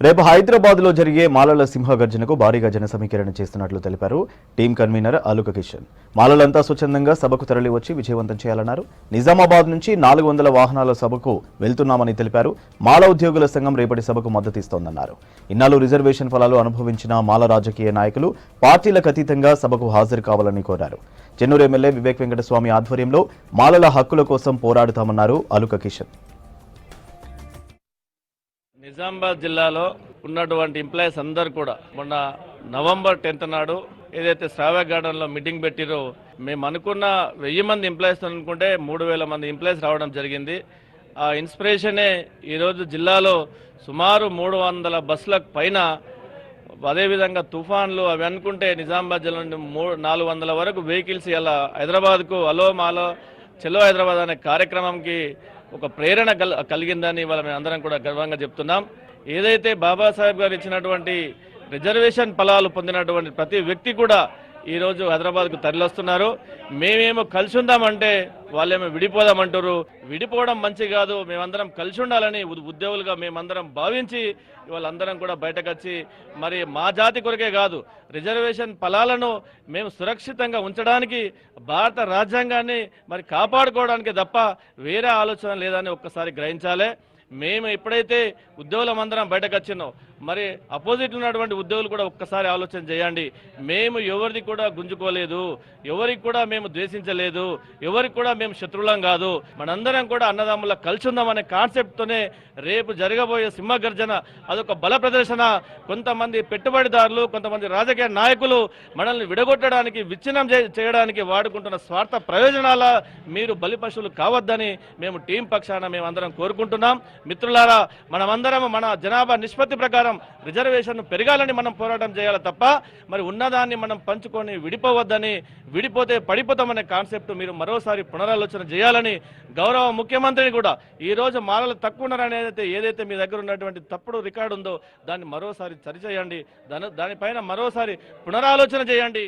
రేపు హైదరాబాద్ లో జరిగే మాలల సింహగర్జనకు భారీగా జన సమీకరణ చేస్తున్నట్లు తెలిపారు టీం కన్వీనర్ అలుక కిషన్. మాలలంతా స్వచ్ఛందంగా సభకు తరలి వచ్చి విజయవంతం చేయాలన్నారు. నిజామాబాద్ నుంచి 400 వాహనాల సభకు వెళ్తున్నామని తెలిపారు. మాల ఉద్యోగుల సంఘం రేపటి సభకు మద్దతిస్తోందన్నారు. ఇన్నాళ్ళు రిజర్వేషన్ ఫలాలు అనుభవించిన మాల రాజకీయ నాయకులు పార్టీలకు అతీతంగా సభకు హాజరు కావాలని కోరారు. చెన్నూరు ఎమ్మెల్యే వివేక్ వెంకటస్వామి ఆధ్వర్యంలో మాలల హక్కుల కోసం పోరాడుతామన్నారు అలుక కిషన్. నిజామాబాద్ జిల్లాలో ఉన్నటువంటి ఎంప్లాయీస్ అందరూ కూడా మొన్న నవంబర్ 10th నాడు ఏదైతే శ్రావ్య గార్డెన్లో మీటింగ్ పెట్టిరో మేము అనుకున్న 1000 మంది ఎంప్లాయీస్ అనుకుంటే 3000 మంది ఎంప్లాయీస్ రావడం జరిగింది. ఆ ఇన్స్పిరేషనే ఈరోజు జిల్లాలో సుమారు 300 బస్సులకు పైన, అదేవిధంగా తుఫాన్లు అవి అనుకుంటే నిజామాబాద్ జిల్లా నుండి 400 వరకు వెహికల్స్ ఇలా హైదరాబాద్కు అలో మాలో చెలో హైదరాబాద్ అనే కార్యక్రమంకి ఒక ప్రేరణ కలిగిందని ఇవాళ మేము అందరం కూడా గర్వంగా చెప్తున్నాం. ఏదైతే బాబాసాహెబ్ గారు ఇచ్చినటువంటి రిజర్వేషన్ ఫలాలు పొందినటువంటి ప్రతి వ్యక్తి కూడా ఈరోజు హైదరాబాద్కు తరలిస్తున్నారు. మేమేమో కలిసి ఉందామంటే వాళ్ళేమో విడిపోదామంటారు. విడిపోవడం మంచి కాదు, మేమందరం కలిసి ఉండాలని ఉద్యోగులుగా మేమందరం భావించి వాళ్ళందరం కూడా బయటకు వచ్చి మరి మా జాతి కొరకే కాదు, రిజర్వేషన్ ఫలాలను మేము సురక్షితంగా ఉంచడానికి భారత రాజ్యాంగాన్ని మరి కాపాడుకోవడానికి తప్ప వేరే ఆలోచన లేదని ఒక్కసారి గ్రహించాలి. మేము ఎప్పుడైతే ఉద్యోగులమందరం బయటకు వచ్చినో మరి అపోజిట్ ఉన్నటువంటి ఉద్యోగులు కూడా ఒక్కసారి ఆలోచన చేయండి. మేము ఎవరిది కూడా గుంజుకోలేదు, ఎవరికి కూడా మేము ద్వేషించలేదు, ఎవరికి కూడా మేము శత్రువులం కాదు. మనందరం కూడా అన్నదమ్ముల కలిసి ఉందామనే కాన్సెప్ట్తోనే రేపు జరగబోయే సింహగర్జన అదొక బల ప్రదర్శన. కొంతమంది పెట్టుబడిదారులు, కొంతమంది రాజకీయ నాయకులు మనల్ని విడగొట్టడానికి, విచ్ఛిన్నం చేయడానికి వాడుకుంటున్న స్వార్థ ప్రయోజనాల మీరు బలిపశువులు కావద్దని మేము టీం పక్షాన మేమందరం కోరుకుంటున్నాం. మిత్రులారా, మనమందరం మన జనాభా నిష్పత్తి ప్రకారం రిజర్వేషన్ పెరగాలని మనం పోరాటం చేయాలి తప్ప మరి ఉన్నదాన్ని మనం పంచుకొని విడిపోవద్దని, విడిపోతే పడిపోతామనే కాన్సెప్ట్ మీరు మరోసారి పునరాలోచన చేయాలని గౌరవ ముఖ్యమంత్రిని కూడా ఈరోజు మాలలు తక్కువ ఉన్నారని ఏదైతే మీ దగ్గర ఉన్నటువంటి తప్పుడు రికార్డు ఉందో దాన్ని మరోసారి సరిచేయండి, దానిపైన మరోసారి పునరాలోచన చేయండి.